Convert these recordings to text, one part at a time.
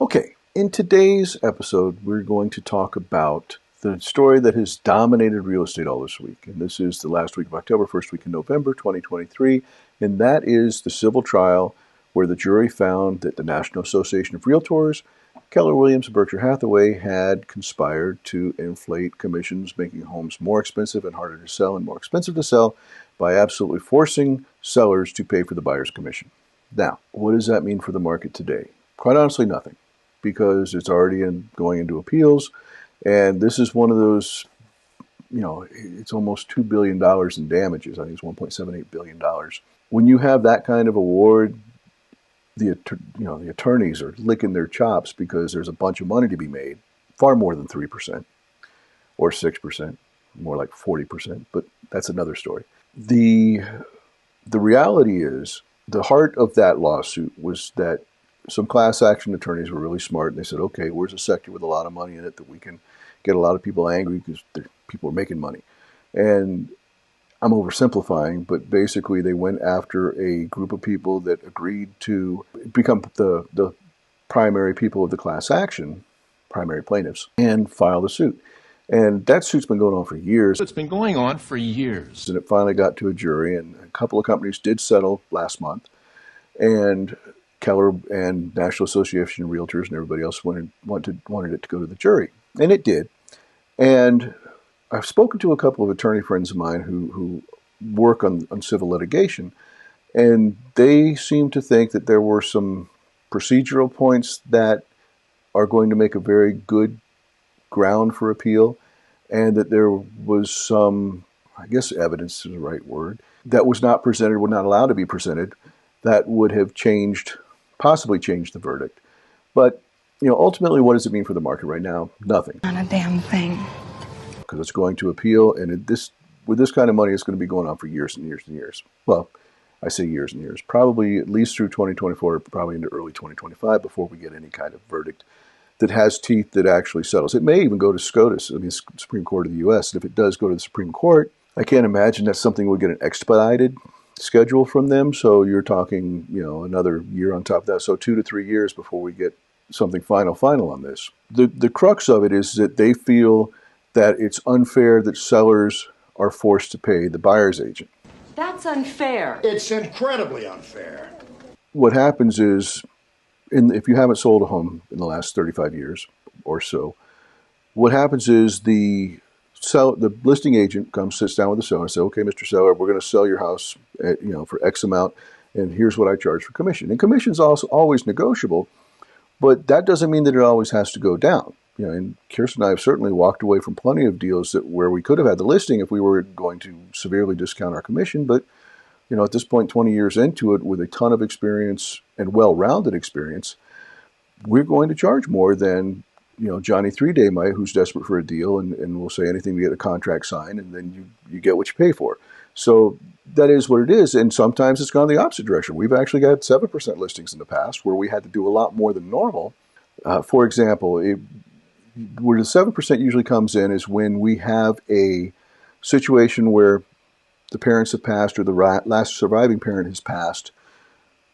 Okay, in today's episode, we're going to talk about the story that has dominated real estate all this week. And this is the last week of October, first week in November 2023. And that is the civil trial where the jury found that the National Association of Realtors, Keller Williams, and Berkshire Hathaway had conspired to inflate commissions, making homes more expensive and harder to sell and more expensive to sell by absolutely forcing sellers to pay for the buyer's commission. Now, what does that mean for the market today? Quite honestly, nothing, because it's already going into appeals. And this is one of those, it's almost $2 billion in damages. I think it's $1.78 billion. When you have that kind of award, the attorneys are licking their chops because there's a bunch of money to be made, far more than 3% or 6%, more like 40%, but that's another story. The reality is, the heart of that lawsuit was that some class action attorneys were really smart, and they said, okay, where's a sector with a lot of money in it that we can get a lot of people angry because people are making money? And I'm oversimplifying, but basically they went after a group of people that agreed to become the primary people of the class action, primary plaintiffs, and file the suit. And that suit's been going on for years. It's been going on for years. And it finally got to a jury, and a couple of companies did settle last month. And Keller and National Association of Realtors and everybody else wanted it to go to the jury. And it did. And I've spoken to a couple of attorney friends of mine who work on civil litigation, and they seem to think that there were some procedural points that are going to make a very good ground for appeal, and that there was some, I guess evidence is the right word, that was not presented, were not allowed to be presented, that would have possibly changed the verdict. But, ultimately, what does it mean for the market right now? Nothing. Not a damn thing. Because it's going to appeal, and with this kind of money, it's going to be going on for years and years and years. Well, I say years and years. Probably at least through 2024, probably into early 2025 before we get any kind of verdict that has teeth that actually settles. It may even go to SCOTUS, Supreme Court of the U.S. And if it does go to the Supreme Court, I can't imagine that's something we'll get an expedited schedule from them. So you're talking, another year on top of that. So 2 to 3 years before we get something final on this. The crux of it is that they feel that it's unfair that sellers are forced to pay the buyer's agent. That's unfair. It's incredibly unfair. What happens is, if you haven't sold a home in the last 35 years or so, what happens is the listing agent sits down with the seller and says, okay, Mr. Seller, we're going to sell your house for X amount, and here's what I charge for commission. And commission's also always negotiable, but that doesn't mean that it always has to go down. And Kirsten and I have certainly walked away from plenty of deals where we could have had the listing if we were going to severely discount our commission. But, at this point, 20 years into it, with a ton of experience and well-rounded experience, we're going to charge more than, Johnny 3-Day might, who's desperate for a deal and will say anything to get a contract signed, and then you get what you pay for. So that is what it is. And sometimes it's gone the opposite direction. We've actually got 7% listings in the past where we had to do a lot more than normal. For example, where the 7% usually comes in is when we have a situation where the parents have passed or the last surviving parent has passed,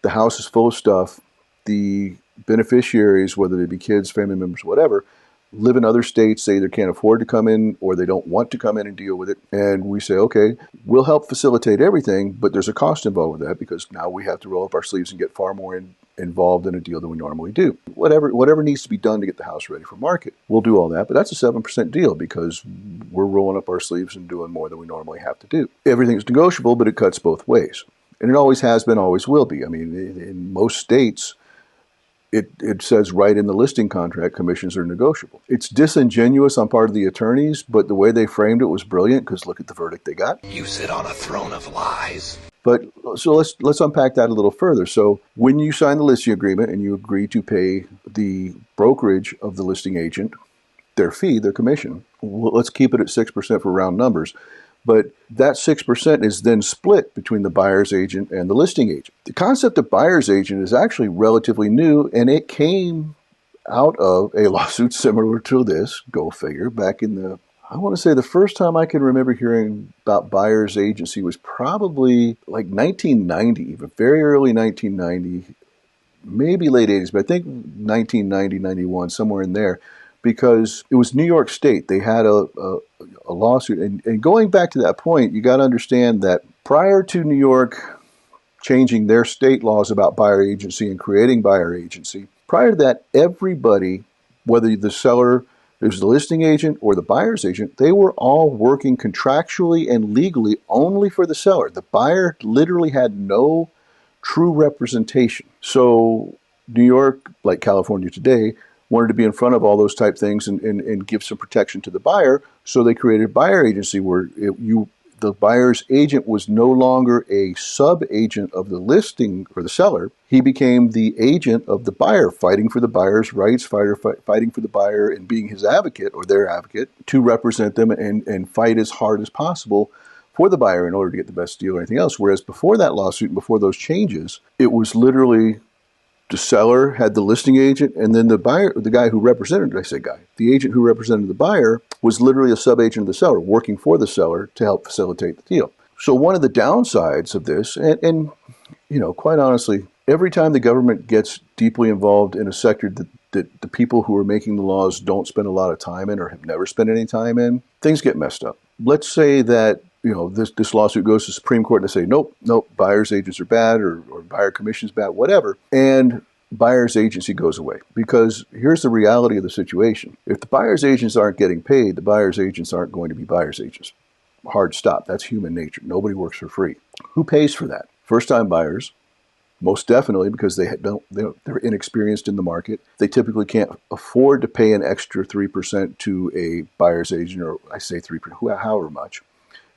the house is full of stuff, the beneficiaries, whether they be kids, family members, whatever, live in other states. They either can't afford to come in or they don't want to come in and deal with it. And we say, okay, we'll help facilitate everything, but there's a cost involved with that because now we have to roll up our sleeves and get far more involved in a deal than we normally do. Whatever needs to be done to get the house ready for market, we'll do all that. But that's a 7% deal because we're rolling up our sleeves and doing more than we normally have to do. Everything's negotiable, but it cuts both ways. And it always has been, always will be. I mean, in most states, it says right in the listing contract, commissions are negotiable. It's disingenuous on part of the attorneys, but the way they framed it was brilliant because look at the verdict they got. You sit on a throne of lies. But so let's unpack that a little further. So when you sign the listing agreement and you agree to pay the brokerage of the listing agent their fee, their commission, let's keep it at 6% for round numbers. But that 6% is then split between the buyer's agent and the listing agent. The concept of buyer's agent is actually relatively new, and it came out of a lawsuit similar to this, go figure, back in I want to say the first time I can remember hearing about buyer's agency was probably like 1990, even very early 1990. maybe late 80s, but I think 1990, 91, somewhere in there, because it was New York State. They had a lawsuit. And going back to that point, you got to understand that prior to New York changing their state laws about buyer agency and creating buyer agency, prior to that, everybody, whether the seller is the listing agent or the buyer's agent, they were all working contractually and legally only for the seller. The buyer literally had no true representation. So New York, like California today, wanted to be in front of all those type things and give some protection to the buyer. So they created a buyer agency where the buyer's agent was no longer a sub-agent of the listing or the seller. He became the agent of the buyer, fighting for the buyer's rights, fighting for the buyer and being his advocate or their advocate to represent them and fight as hard as possible for the buyer in order to get the best deal or anything else. Whereas before that lawsuit and before those changes, it was literally the seller had the listing agent, and then the buyer, the guy who represented, the agent who represented the buyer was literally a sub-agent of the seller, working for the seller to help facilitate the deal. So one of the downsides of this, and quite honestly, every time the government gets deeply involved in a sector that the people who are making the laws don't spend a lot of time in or have never spent any time in, things get messed up. Let's say that this lawsuit goes to the Supreme Court and they say, nope, buyer's agents are bad or buyer commission is bad, whatever. And buyer's agency goes away. Because here's the reality of the situation. If the buyer's agents aren't getting paid, the buyer's agents aren't going to be buyer's agents. Hard stop. That's human nature. Nobody works for free. Who pays for that? First-time buyers, most definitely, because they're inexperienced in the market. They typically can't afford to pay an extra 3% to a buyer's agent, or I say 3%, however much.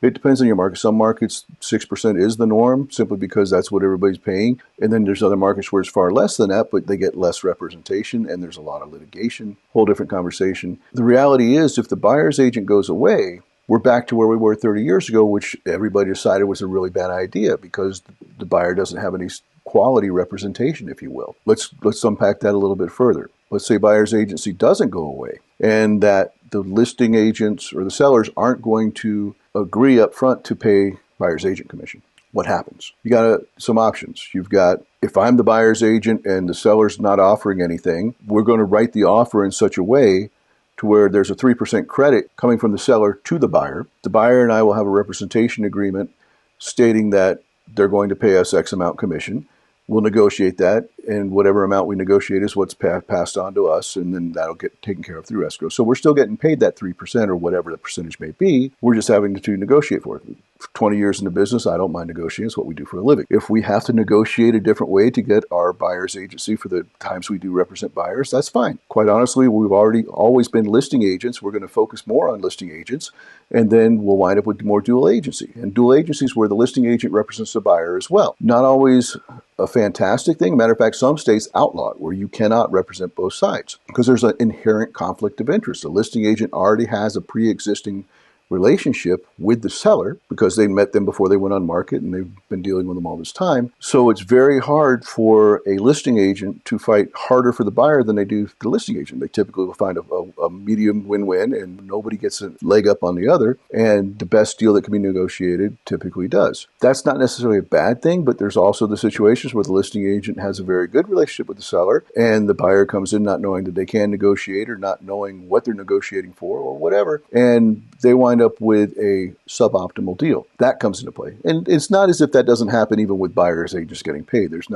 It depends on your market. Some markets, 6% is the norm, simply because that's what everybody's paying. And then there's other markets where it's far less than that, but they get less representation, and there's a lot of litigation. Whole different conversation. The reality is, if the buyer's agent goes away, we're back to where we were 30 years ago, which everybody decided was a really bad idea because the buyer doesn't have any quality representation, if you will. Let's unpack that a little bit further. Let's say buyer's agency doesn't go away and that the listing agents or the sellers aren't going to agree up front to pay buyer's agent commission. What happens? You got some options. You've got, if I'm the buyer's agent and the seller's not offering anything, we're going to write the offer in such a way to where there's a 3% credit coming from the seller to the buyer. The buyer and I will have a representation agreement stating that they're going to pay us X amount commission. We'll negotiate that, and whatever amount we negotiate is what's passed on to us, and then that'll get taken care of through escrow. So we're still getting paid that 3% or whatever the percentage may be. We're just having to negotiate for it. For 20 years in the business, I don't mind negotiating. It's what we do for a living. If we have to negotiate a different way to get our buyer's agency for the times we do represent buyers, that's fine. Quite honestly, we've always been listing agents. We're going to focus more on listing agents, and then we'll wind up with more dual agency. And dual agency is where the listing agent represents the buyer as well. Not always a fantastic thing. Matter of fact, some states outlaw it where you cannot represent both sides because there's an inherent conflict of interest. The listing agent already has a pre-existing relationship with the seller because they met them before they went on market and they've been dealing with them all this time. So it's very hard for a listing agent to fight harder for the buyer than they do the listing agent. They typically will find a medium win-win and nobody gets a leg up on the other, and the best deal that can be negotiated typically does. That's not necessarily a bad thing, but there's also the situations where the listing agent has a very good relationship with the seller and the buyer comes in not knowing that they can negotiate or not knowing what they're negotiating for or whatever, and they wind up with a suboptimal deal. That comes into play. And it's not as if that doesn't happen even with buyers agents getting paid. There's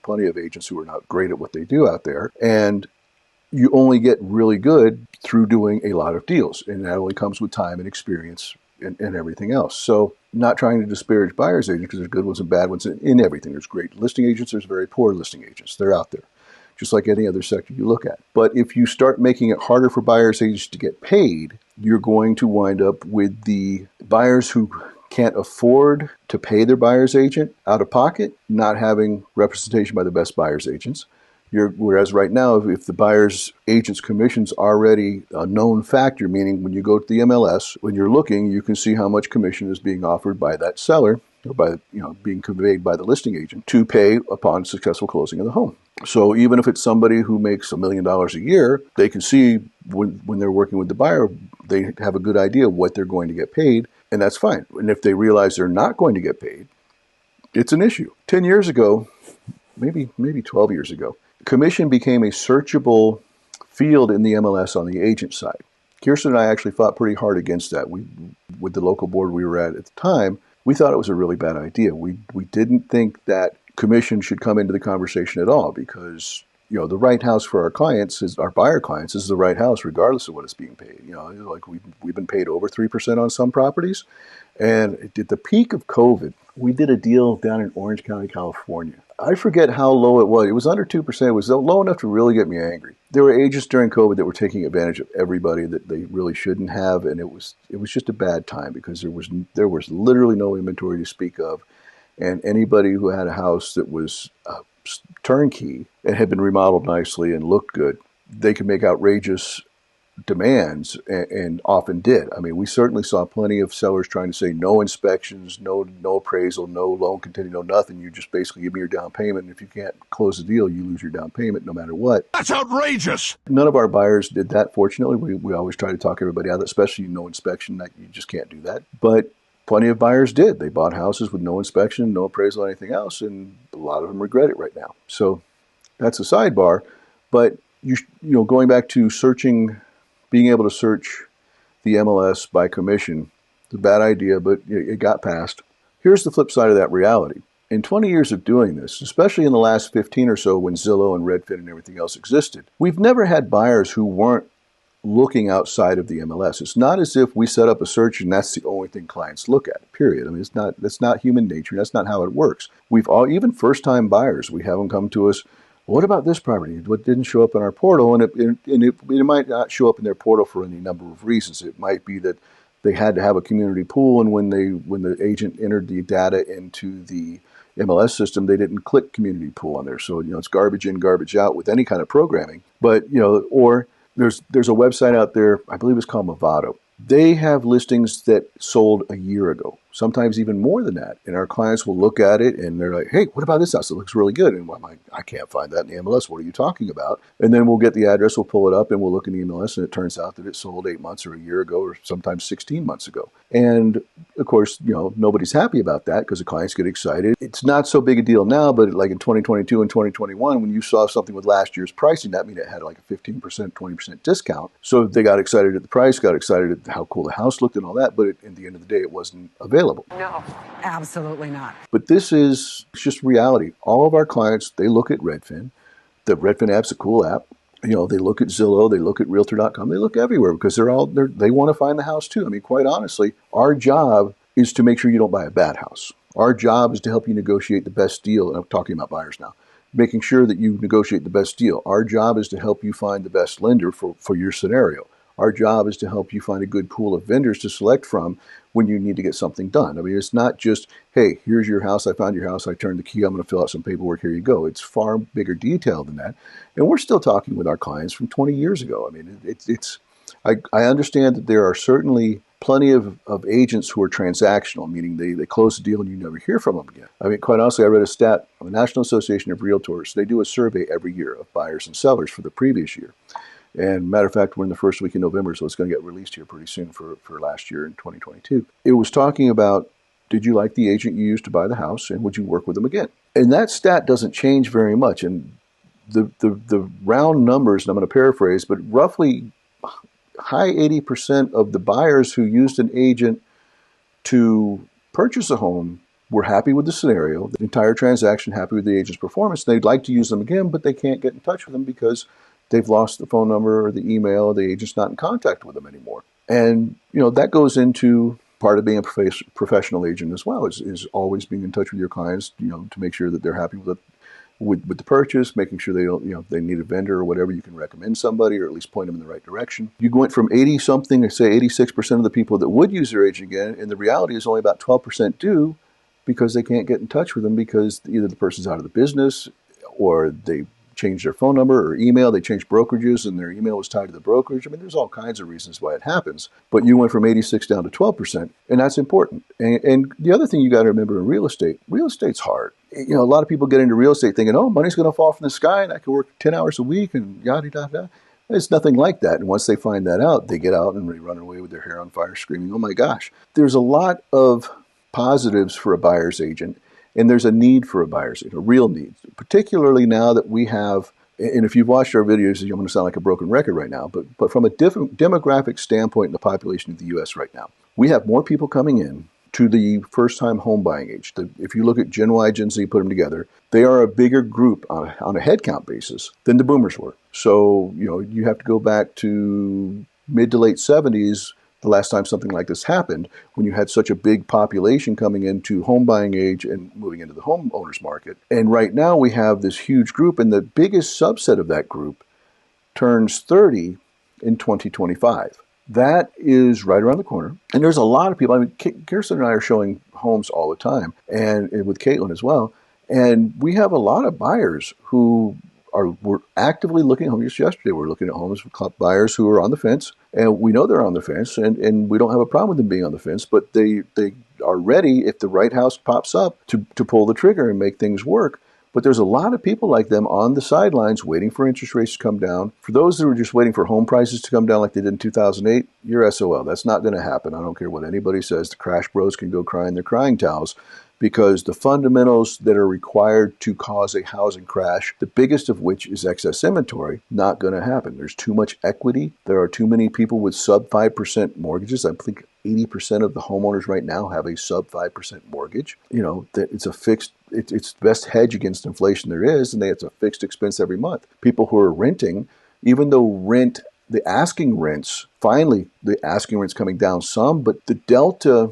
plenty of agents who are not great at what they do out there. And you only get really good through doing a lot of deals. And that only comes with time and experience and everything else. So not trying to disparage buyer's agents because there's good ones and bad ones in everything. There's great listing agents. There's very poor listing agents. They're out there, just like any other sector you look at. But if you start making it harder for buyer's agents to get paid, you're going to wind up with the buyers who can't afford to pay their buyer's agent out of pocket, not having representation by the best buyer's agents. Whereas right now, if the buyer's agent's commission's already a known factor, meaning when you go to the MLS, when you're looking, you can see how much commission is being offered by that seller or by being conveyed by the listing agent to pay upon successful closing of the home. So even if it's somebody who makes $1 million a year, they can see when they're working with the buyer, they have a good idea of what they're going to get paid, and that's fine. And if they realize they're not going to get paid, it's an issue. 10 years ago, maybe 12 years ago. Commission became a searchable field in the MLS on the agent side. Kirsten and I actually fought pretty hard against that. With the local board we were at the time, we thought it was a really bad idea. We didn't think that commission should come into the conversation at all because, the right house for our clients our buyer clients is the right house regardless of what it's being paid. Like we've been paid over 3% on some properties. And at the peak of COVID, we did a deal down in Orange County, California. I forget how low it was. It was under 2%. It was low enough to really get me angry. There were agents during COVID that were taking advantage of everybody that they really shouldn't have, and it was just a bad time because there was literally no inventory to speak of, and anybody who had a house that was turnkey and had been remodeled nicely and looked good, they could make outrageous demands and often did. I mean, we certainly saw plenty of sellers trying to say no inspections, no appraisal, no loan continue, no nothing. You just basically give me your down payment. And if you can't close the deal, you lose your down payment no matter what. That's outrageous. None of our buyers did that. Fortunately, we always try to talk everybody out of it, especially no inspection. That you just can't do that. But plenty of buyers did. They bought houses with no inspection, no appraisal, anything else. And a lot of them regret it right now. So that's a sidebar. But going back to being able to search the MLS by commission, it's a bad idea, but it got passed. Here's the flip side of that reality. In 20 years of doing this, especially in the last 15 or so when Zillow and Redfin and everything else existed, we've never had buyers who weren't looking outside of the MLS. It's not as if we set up a search and that's the only thing clients look at, period. I mean, that's not human nature. That's not how it works. Even first-time buyers, we have them come to us, what about this property? What didn't show up in our portal? And it might not show up in their portal for any number of reasons. It might be that they had to have a community pool, and when the agent entered the data into the MLS system, they didn't click community pool on there. So it's garbage in, garbage out with any kind of programming. But or there's a website out there, I believe it's called Movado. They have listings that sold a year ago, sometimes even more than that. And our clients will look at it and they're like, hey, what about this house? It looks really good. And I'm like, I can't find that in the MLS. What are you talking about? And then we'll get the address, we'll pull it up, and we'll look in the MLS, and it turns out that it sold 8 months or a year ago or sometimes 16 months ago. And of course, nobody's happy about that because the clients get excited. It's not so big a deal now, but like in 2022 and 2021, when you saw something with last year's pricing, that means it had like a 15%, 20% discount. So they got excited at the price, got excited at how cool the house looked and all that, but at the end of the day, it wasn't available. No, absolutely not. But this is just reality. All of our clients, they look at Redfin. The Redfin app's a cool app. They look at Zillow, they look at Realtor.com, they look everywhere because they want to find the house too. I mean, quite honestly, our job is to make sure you don't buy a bad house. Our job is to help you negotiate the best deal. And I'm talking about buyers now. Making sure that you negotiate the best deal. Our job is to help you find the best lender for your scenario. Our job is to help you find a good pool of vendors to select from when you need to get something done. I mean, it's not just, hey, here's your house, I found your house, I turned the key, I'm going to fill out some paperwork, here you go. It's far bigger detail than that. And we're still talking with our clients from 20 years ago. I mean, I understand that there are certainly plenty of agents who are transactional, meaning they close the deal and you never hear from them again. I mean, quite honestly, I read a stat from the National Association of Realtors. They do a survey every year of buyers and sellers for the previous year. And matter of fact, we're in the first week in November, so it's going to get released here pretty soon for last year in 2022. It was talking about, did you like the agent you used to buy the house, and would you work with them again? And that stat doesn't change very much. And the round numbers, and I'm going to paraphrase, but roughly high 80% of the buyers who used an agent to purchase a home were happy with the scenario, the entire transaction, happy with the agent's performance. They'd like to use them again, but they can't get in touch with them because they've lost the phone number or the email, the agent's not in contact with them anymore. And, that goes into part of being a professional agent as well, is always being in touch with your clients, to make sure that they're happy with the purchase, making sure they don't, if they need a vendor or whatever, you can recommend somebody or at least point them in the right direction. You went from 80-something, or say 86% of the people that would use their agent again, and the reality is only about 12% do because they can't get in touch with them because either the person's out of the business or they changed their phone number or email, they changed brokerages and their email was tied to the brokerage. I mean, there's all kinds of reasons why it happens. But you went from 86 down to 12%, and that's important. And the other thing you got to remember in real estate's hard. A lot of people get into real estate thinking, oh, money's going to fall from the sky and I can work 10 hours a week and yada, yada, yada. It's nothing like that. And once they find that out, they get out and they run away with their hair on fire screaming, oh my gosh. There's a lot of positives for a buyer's agent. And there's a need for a buyer's agent, a real need, particularly now that we have, and if you've watched our videos, I'm going to sound like a broken record right now, but from a different demographic standpoint in the population of the U.S. right now, we have more people coming in to the first-time home buying age. If you look at Gen Y, Gen Z, put them together, they are a bigger group on a head count basis than the boomers were. So, you have to go back to mid to late 70s, the last time something like this happened, when you had such a big population coming into home buying age and moving into the homeowners market. And right now we have this huge group, and the biggest subset of that group turns 30 in 2025. That is right around the corner. And there's a lot of people. I mean, Kirsten and I are showing homes all the time, and with Kaitlin as well. And we have a lot of buyers who we're actively looking at homes. Just yesterday, we were looking at homes with buyers who are on the fence, and we know they're on the fence, and we don't have a problem with them being on the fence, but they are ready, if the right house pops up, to pull the trigger and make things work. But there's a lot of people like them on the sidelines waiting for interest rates to come down. For those that are just waiting for home prices to come down like they did in 2008, you're SOL. That's not going to happen. I don't care what anybody says. The crash bros can go cry in their crying towels, because the fundamentals that are required to cause a housing crash, the biggest of which is excess inventory, not going to happen. There's too much equity. There are too many people with sub 5% mortgages. I think 80% of the homeowners right now have a sub 5% mortgage. That it's a fixed, it's the best hedge against inflation there is, and it's a fixed expense every month. People who are renting, even though the asking rents, finally the asking rents coming down some, but the delta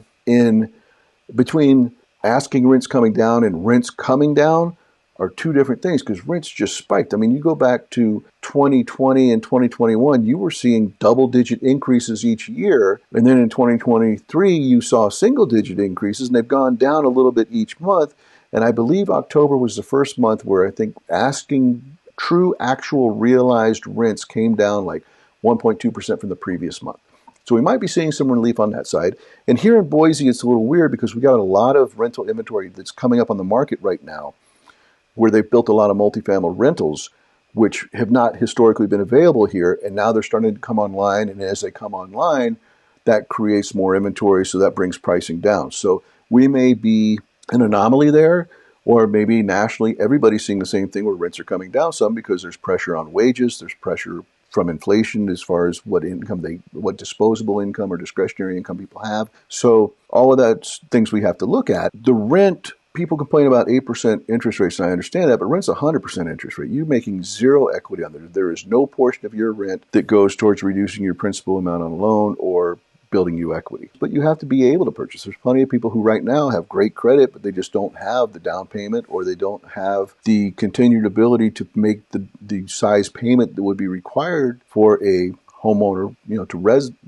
between asking rents coming down and rents coming down are two different things, because rents just spiked. I mean, you go back to 2020 and 2021, you were seeing double-digit increases each year. And then in 2023, you saw single-digit increases, and they've gone down a little bit each month. And I believe October was the first month where I think asking true, actual, realized rents came down like 1.2% from the previous month. So we might be seeing some relief on that side. And here in Boise, it's a little weird because we got a lot of rental inventory that's coming up on the market right now, where they've built a lot of multifamily rentals, which have not historically been available here. And now they're starting to come online. And as they come online, that creates more inventory. So that brings pricing down. So we may be an anomaly there, or maybe nationally, everybody's seeing the same thing where rents are coming down some because there's pressure on wages. There's pressure from inflation as far as what disposable income or discretionary income people have. So all of that's things we have to look at. The rent, people complain about 8% interest rates, and I understand that, but rent's 100% interest rate. You're making zero equity on there. There is no portion of your rent that goes towards reducing your principal amount on a loan or building you equity. But you have to be able to purchase. There's plenty of people who right now have great credit, but they just don't have the down payment, or they don't have the continued ability to make the size payment that would be required for a homeowner,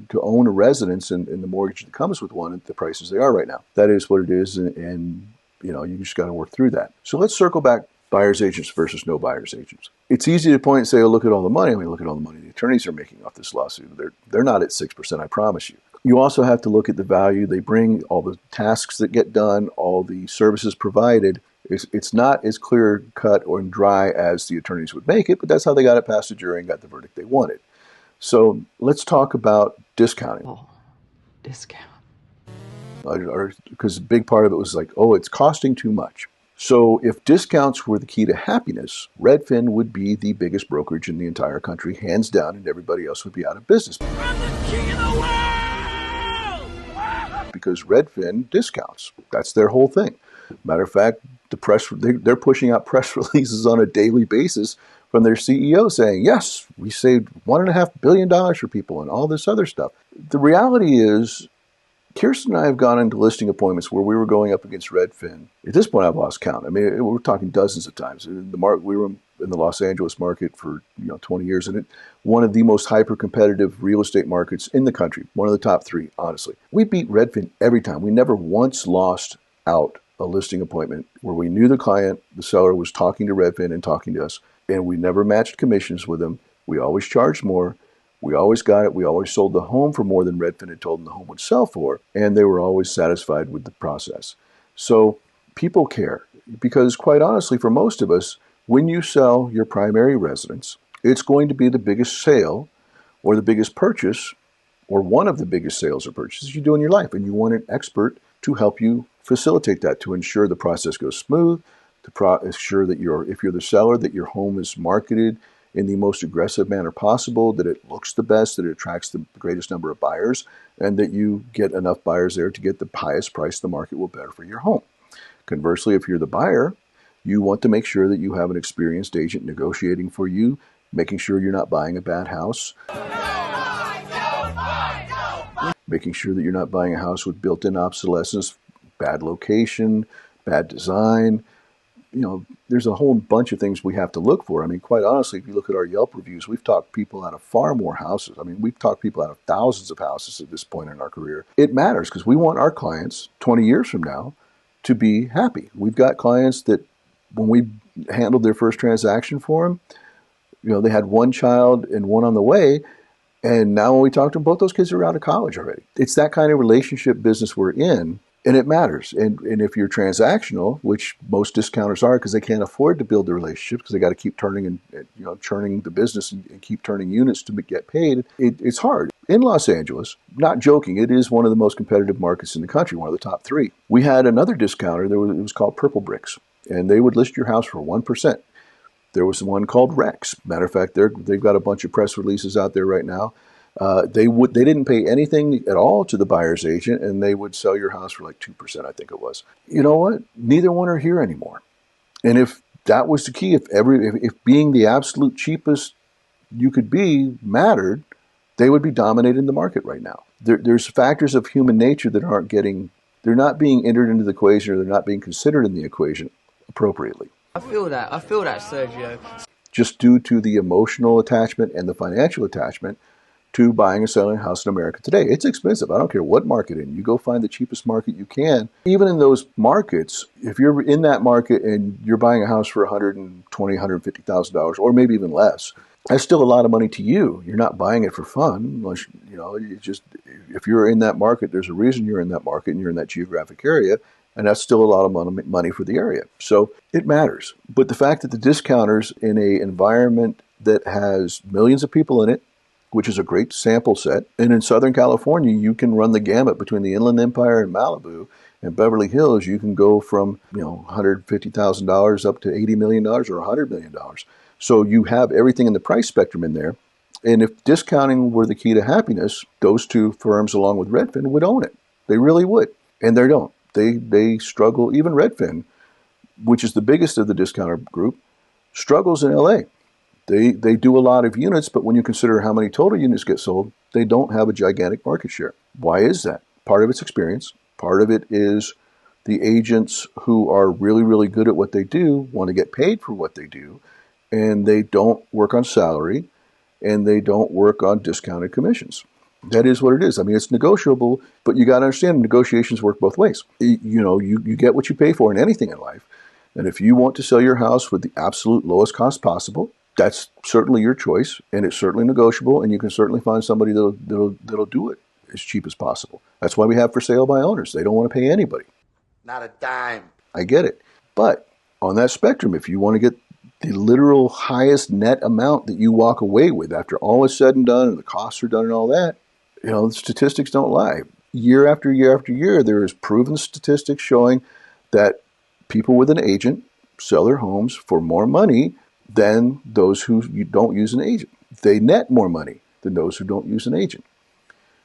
to own a residence and the mortgage that comes with one at the prices they are right now. That is what it is, and you just got to work through that. So let's circle back. Buyer's agents versus no buyer's agents. It's easy to point and say, oh, look at all the money. I mean, look at all the money the attorneys are making off this lawsuit. They're not at 6%, I promise you. You also have to look at the value they bring, all the tasks that get done, all the services provided. It's not as clear cut or dry as the attorneys would make it, but that's how they got it past the jury and got the verdict they wanted. So let's talk about discounting. Oh, discount. Because a big part of it was like, oh, it's costing too much. So if discounts were the key to happiness, Redfin would be the biggest brokerage in the entire country, hands down, and everybody else would be out of business. I'm the king of the world! Because Redfin discounts. That's their whole thing. Matter of fact, they're pushing out press releases on a daily basis from their CEO saying, yes, we saved $1.5 billion for people and all this other stuff. The reality is, Kirsten and I have gone into listing appointments where we were going up against Redfin. At this point, I've lost count. I mean, we're talking dozens of times. We were in the Los Angeles market for 20 years, and one of the most hyper-competitive real estate markets in the country, one of the top three, honestly. We beat Redfin every time. We never once lost out a listing appointment where we knew the client, the seller, was talking to Redfin and talking to us, and we never matched commissions with them. We always charged more. We always got it. We always sold the home for more than Redfin had told them the home would sell for, and they were always satisfied with the process. So people care because, quite honestly, for most of us, when you sell your primary residence, it's going to be the biggest sale or the biggest purchase or one of the biggest sales or purchases you do in your life, and you want an expert to help you facilitate that, to ensure the process goes smooth, to ensure that if you're the seller, that your home is marketed in the most aggressive manner possible, that it looks the best, that it attracts the greatest number of buyers, and that you get enough buyers there to get the highest price the market will bear for your home. Conversely, if you're the buyer, you want to make sure that you have an experienced agent negotiating for you, making sure you're not buying a bad house, making sure that you're not buying a house with built-in obsolescence, bad location, bad design. There's a whole bunch of things we have to look for. I mean, quite honestly, if you look at our Yelp reviews, we've talked people out of far more houses. I mean, we've talked people out of thousands of houses at this point in our career. It matters because we want our clients 20 years from now to be happy. We've got clients that when we handled their first transaction for them, they had one child and one on the way. And now when we talk to them, both those kids are out of college already. It's that kind of relationship business we're in. And it matters. And if you're transactional, which most discounters are because they can't afford to build the relationship because they got to keep turning and churning the business and keep turning units to get paid, it's hard. In Los Angeles, not joking, it is one of the most competitive markets in the country, one of the top 3. We had another discounter. It was called Purple Bricks, and they would list your house for 1%. There was one called Rex. Matter of fact, they've got a bunch of press releases out there right now. They didn't pay anything at all to the buyer's agent, and they would sell your house for like 2%, I think it was. You know what? Neither one are here anymore. And if that was the key, if being the absolute cheapest you could be mattered, they would be dominating the market right now. There's factors of human nature that they're not being entered into the equation, or they're not being considered in the equation appropriately. I feel that, Sergio. Just due to the emotional attachment and the financial attachment to buying and selling a house in America today. It's expensive. I don't care what market in. You go find the cheapest market you can. Even in those markets, if you're in that market and you're buying a house for $120,000, $150,000, or maybe even less, that's still a lot of money to you. You're not buying it for fun. Unless, if you're in that market, there's a reason you're in that market and you're in that geographic area. And that's still a lot of money for the area. So it matters. But the fact that the discounters in an environment that has millions of people in it, which is a great sample set, and in Southern California, you can run the gamut between the Inland Empire and Malibu. And Beverly Hills, you can go from $150,000 up to $80 million or $100 million. So you have everything in the price spectrum in there. And if discounting were the key to happiness, those two firms, along with Redfin, would own it. They really would. And they don't. They struggle. Even Redfin, which is the biggest of the discounter group, struggles in LA. They do a lot of units, but when you consider how many total units get sold, they don't have a gigantic market share. Why is that? Part of it's experience. Part of it is the agents who are really, really good at what they do want to get paid for what they do, and they don't work on salary, and they don't work on discounted commissions. That is what it is. I mean, it's negotiable, but you got to understand negotiations work both ways. You get what you pay for in anything in life. And if you want to sell your house with the absolute lowest cost possible, that's certainly your choice, and it's certainly negotiable, and you can certainly find somebody that'll do it as cheap as possible. That's why we have for sale by owners. They don't want to pay anybody. Not a dime. I get it. But on that spectrum, if you want to get the literal highest net amount that you walk away with after all is said and done and the costs are done and all that, the statistics don't lie. Year after year after year, there is proven statistics showing that people with an agent sell their homes for more money than those who don't use an agent. They net more money than those who don't use an agent.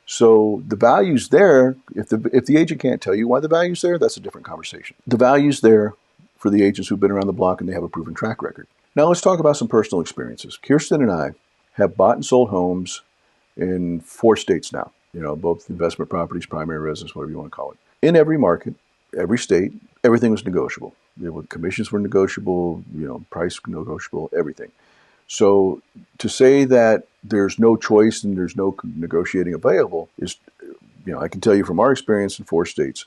So the value's there. If the agent can't tell you why the value's there, that's a different conversation. The value's there for the agents who've been around the block and they have a proven track record. Now let's talk about some personal experiences. Kirsten and I have bought and sold homes in 4 states now. Both investment properties, primary residence, whatever you want to call it. In every market, every state, everything was negotiable. Commissions were negotiable, price negotiable, everything. So to say that there's no choice and there's no negotiating available is, I can tell you from our experience in 4 states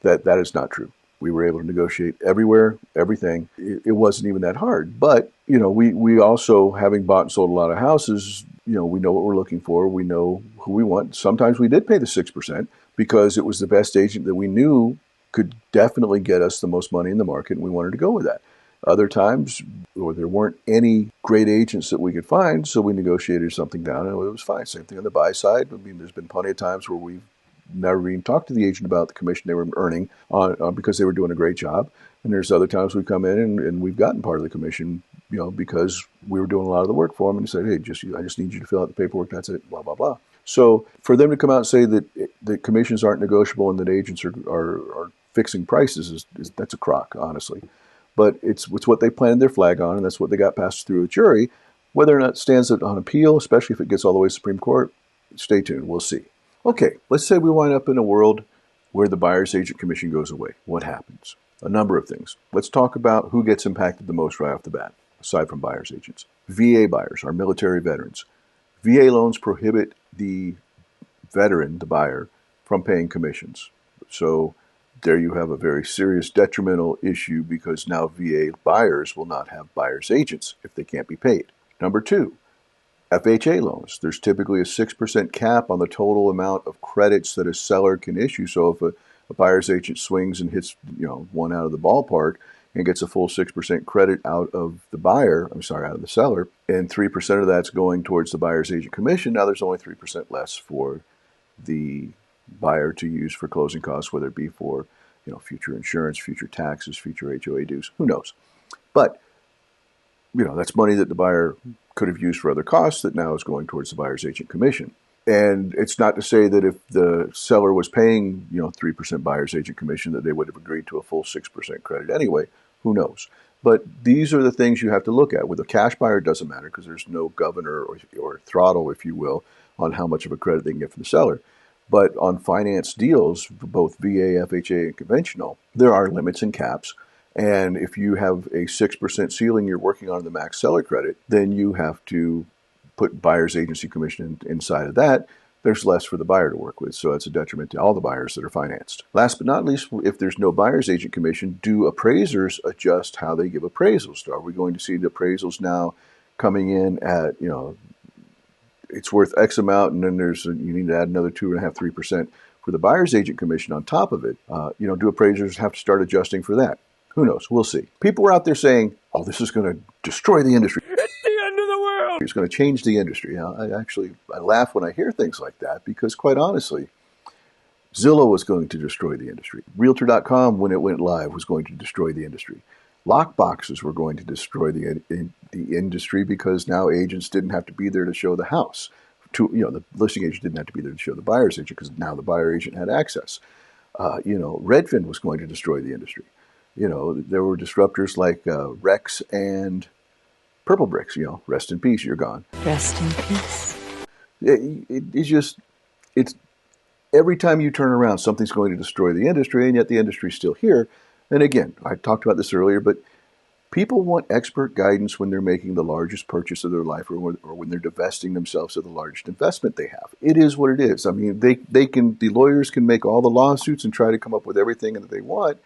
that is not true. We were able to negotiate everywhere, everything. It wasn't even that hard. But, we also, having bought and sold a lot of houses, we know what we're looking for. We know who we want. Sometimes we did pay the 6% because it was the best agent that we knew could definitely get us the most money in the market, and we wanted to go with that. Other times, there weren't any great agents that we could find, so we negotiated something down, and it was fine. Same thing on the buy side. I mean, there's been plenty of times where we've never even talked to the agent about the commission they were earning because they were doing a great job. And there's other times we come in and we've gotten part of the commission, because we were doing a lot of the work for them and said, hey, I just need you to fill out the paperwork. That's it, blah, blah, blah. So for them to come out and say that the commissions aren't negotiable and that agents are fixing prices that's a crock, honestly. But it's what they planted their flag on, and that's what they got passed through a jury. Whether or not it stands on appeal, especially if it gets all the way to the Supreme Court, stay tuned. We'll see. Okay, let's say we wind up in a world where the buyer's agent commission goes away. What happens? A number of things. Let's talk about who gets impacted the most right off the bat, aside from buyer's agents. VA buyers, our military veterans. VA loans prohibit the veteran, the buyer, from paying commissions. So there you have a very serious detrimental issue because now VA buyers will not have buyer's agents if they can't be paid. Number two, FHA loans. There's typically a 6% cap on the total amount of credits that a seller can issue. So if a buyer's agent swings and hits one out of the ballpark and gets a full 6% credit out of the seller, and 3% of that's going towards the buyer's agent commission, now there's only 3% less for the buyer to use for closing costs, whether it be for future insurance, future taxes, future HOA dues, who knows. But that's money that the buyer could have used for other costs that now is going towards the buyer's agent commission. And it's not to say that if the seller was paying 3% buyer's agent commission that they would have agreed to a full 6% credit anyway. Who knows? But these are the things you have to look at. With a cash buyer, it doesn't matter because there's no governor or throttle, if you will, on how much of a credit they can get from the seller. But on finance deals, both VA, FHA, and conventional, there are limits and caps. And if you have a 6% ceiling you're working on the max seller credit, then you have to put buyer's agency commission inside of that. There's less for the buyer to work with. So that's a detriment to all the buyers that are financed. Last but not least, if there's no buyer's agent commission, do appraisers adjust how they give appraisals? Are we going to see the appraisals now coming in at, it's worth X amount, and then you need to add another 2.5%, 3% for the buyer's agent commission on top of it? Do appraisers have to start adjusting for that? Who knows? We'll see. People were out there saying, oh, this is going to destroy the industry. It's the end of the world. It's going to change the industry. I laugh when I hear things like that because, quite honestly, Zillow was going to destroy the industry. Realtor.com, when it went live, was going to destroy the industry. Lockboxes were going to destroy the industry because now agents didn't have to be there to show the house. The listing agent didn't have to be there to show the buyer's agent because now the buyer agent had access. Redfin was going to destroy the industry. There were disruptors like Rex and Purple Bricks. Rest in peace, you're gone. Rest in peace. It's every time you turn around, something's going to destroy the industry, and yet the industry's still here. And again, I talked about this earlier, but people want expert guidance when they're making the largest purchase of their life or when they're divesting themselves of the largest investment they have. It is what it is. I mean, the lawyers can make all the lawsuits and try to come up with everything that they want,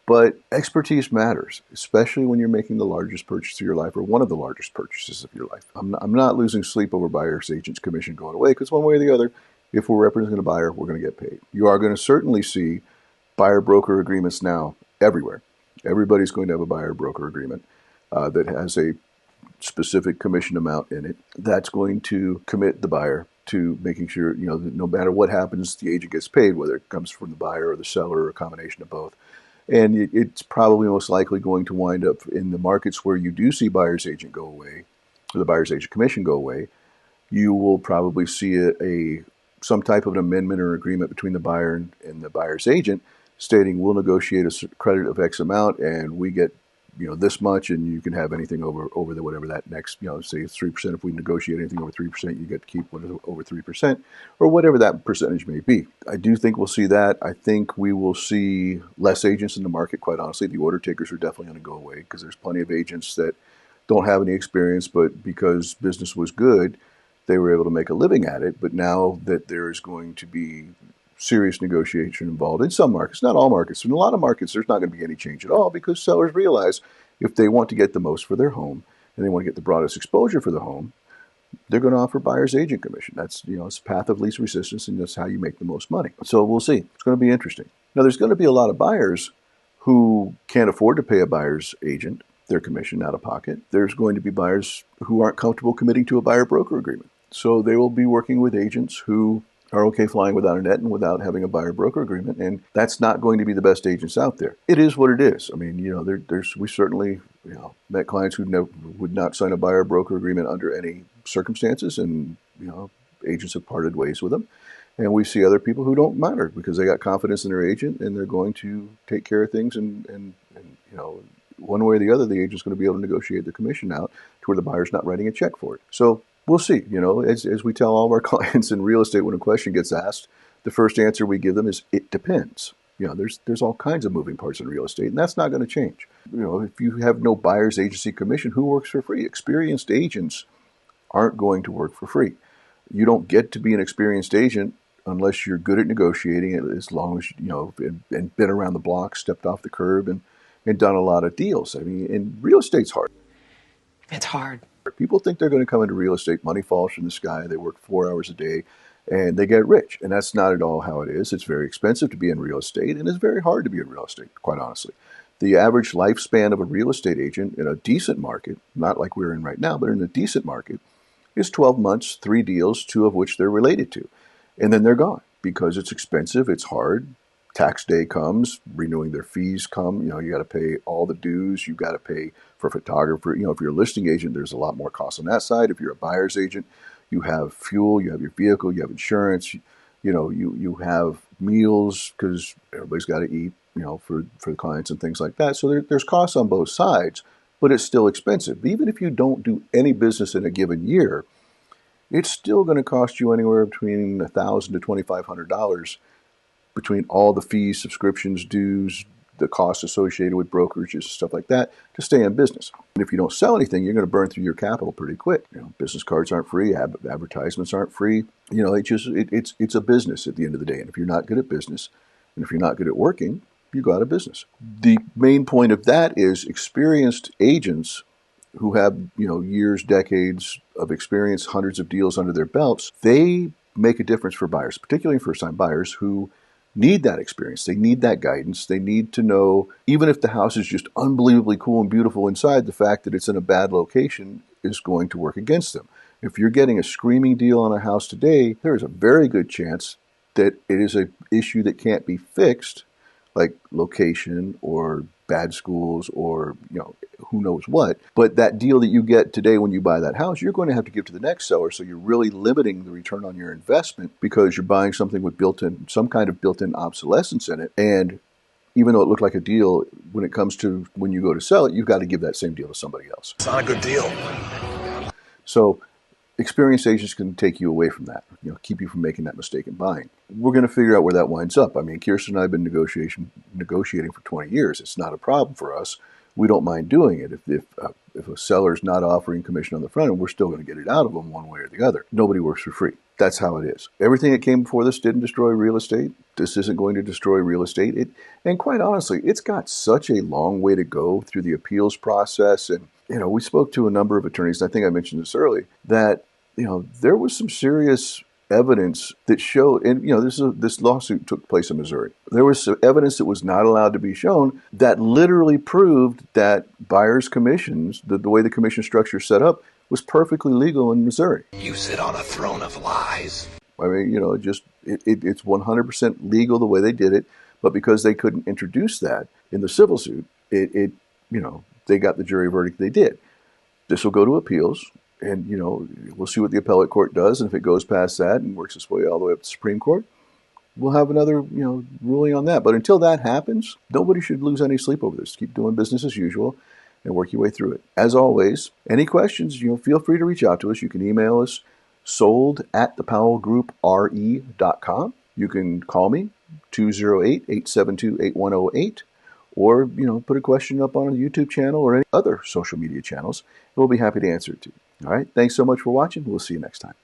but expertise matters, especially when you're making the largest purchase of your life or one of the largest purchases of your life. I'm not losing sleep over buyer's agent's commission going away because one way or the other, if we're representing a buyer, we're going to get paid. You are going to certainly see buyer-broker agreements now everywhere. Everybody's going to have a buyer-broker agreement that has a specific commission amount in it. That's going to commit the buyer to making sure, that no matter what happens, the agent gets paid, whether it comes from the buyer or the seller or a combination of both. And it's probably most likely going to wind up in the markets where you do see buyer's agent go away, or the buyer's agent commission go away. You will probably see some type of an amendment or agreement between the buyer and the buyer's agent stating we'll negotiate a credit of X amount and we get this much, and you can have anything over the whatever that next, say it's 3%. If we negotiate anything over 3%, you get to keep over 3%, or whatever that percentage may be. I do think we'll see that. I think we will see less agents in the market, quite honestly. The order takers are definitely going to go away because there's plenty of agents that don't have any experience, but because business was good, they were able to make a living at it. But now that there is going to be serious negotiation involved in some markets, not all markets. In a lot of markets, there's not going to be any change at all because sellers realize if they want to get the most for their home and they want to get the broadest exposure for the home, they're going to offer buyer's agent commission. That's, it's path of least resistance, and that's how you make the most money. So we'll see. It's going to be interesting. Now, there's going to be a lot of buyers who can't afford to pay a buyer's agent their commission out of pocket. There's going to be buyers who aren't comfortable committing to a buyer-broker agreement. So they will be working with agents who are okay flying without a net and without having a buyer-broker agreement, and that's not going to be the best agents out there. It is what it is. I mean, we certainly met clients who would not sign a buyer-broker agreement under any circumstances, and agents have parted ways with them. And we see other people who don't matter because they got confidence in their agent and they're going to take care of things, and one way or the other, the agent's going to be able to negotiate the commission out to where the buyer's not writing a check for it. So we'll see. As we tell all of our clients in real estate, when a question gets asked, the first answer we give them is, it depends. There's all kinds of moving parts in real estate, and that's not going to change. If you have no buyer's agency commission, who works for free? Experienced agents aren't going to work for free. You don't get to be an experienced agent unless you're good at negotiating, as long as and been around the block, stepped off the curb, and done a lot of deals. I mean, and real estate's hard. It's hard. People think they're going to come into real estate, money falls from the sky, they work 4 hours a day, and they get rich. And that's not at all how it is. It's very expensive to be in real estate, and it's very hard to be in real estate, quite honestly. The average lifespan of a real estate agent in a decent market, not like we're in right now, but in a decent market, is 12 months, 3 deals, 2 of which they're related to. And then they're gone because it's expensive, it's hard. Tax day comes, renewing their fees come. You got to pay all the dues. You got to pay for a photographer. If you're a listing agent, there's a lot more costs on that side. If you're a buyer's agent, you have fuel, you have your vehicle, you have insurance. You have meals because everybody's got to eat. For the clients and things like that. So there's costs on both sides, but it's still expensive. Even if you don't do any business in a given year, it's still going to cost you anywhere between $1,000 to $2,500 between all the fees, subscriptions, dues, the costs associated with brokerages, stuff like that, to stay in business. And if you don't sell anything, you're going to burn through your capital pretty quick. Business cards aren't free, advertisements aren't free. It's a business at the end of the day. And if you're not good at business, and if you're not good at working, you go out of business. The main point of that is experienced agents who have years, decades of experience, hundreds of deals under their belts. They make a difference for buyers, particularly first-time buyers who need that experience. They need that guidance. They need to know, even if the house is just unbelievably cool and beautiful inside, the fact that it's in a bad location is going to work against them. If you're getting a screaming deal on a house today, there is a very good chance that it is an issue that can't be fixed, like location or bad schools or who knows what. But that deal that you get today when you buy that house, you're going to have to give to the next seller. So you're really limiting the return on your investment because you're buying something with some kind of built-in obsolescence in it. And even though it looked like a deal, when it comes to when you go to sell it, you've got to give that same deal to somebody else. It's not a good deal. So experienced agents can take you away from that, keep you from making that mistake in buying. We're going to figure out where that winds up. I mean, Kirsten and I have been negotiating for 20 years. It's not a problem for us. We don't mind doing it. If a seller's not offering commission on the front end, we're still going to get it out of them one way or the other. Nobody works for free. That's how it is. Everything that came before this didn't destroy real estate. This isn't going to destroy real estate. And quite honestly, it's got such a long way to go through the appeals process. And, we spoke to a number of attorneys, and I think I mentioned this early, that there was some serious evidence that showed, and this lawsuit took place in Missouri. There was some evidence that was not allowed to be shown that literally proved that buyers' commissions, the way the commission structure is set up, was perfectly legal in Missouri. You sit on a throne of lies. I mean, it's 100% legal the way they did it, but because they couldn't introduce that in the civil suit, they got the jury verdict they did. This will go to appeals. And, we'll see what the appellate court does. And if it goes past that and works its way all the way up to the Supreme Court, we'll have another, ruling on that. But until that happens, nobody should lose any sleep over this. Keep doing business as usual and work your way through it. As always, any questions, feel free to reach out to us. You can email us, sold@thepowellgroup.com. You can call me, 208-872-8108. Or, put a question up on a YouTube channel or any other social media channels. We'll be happy to answer it to you. All right. Thanks so much for watching. We'll see you next time.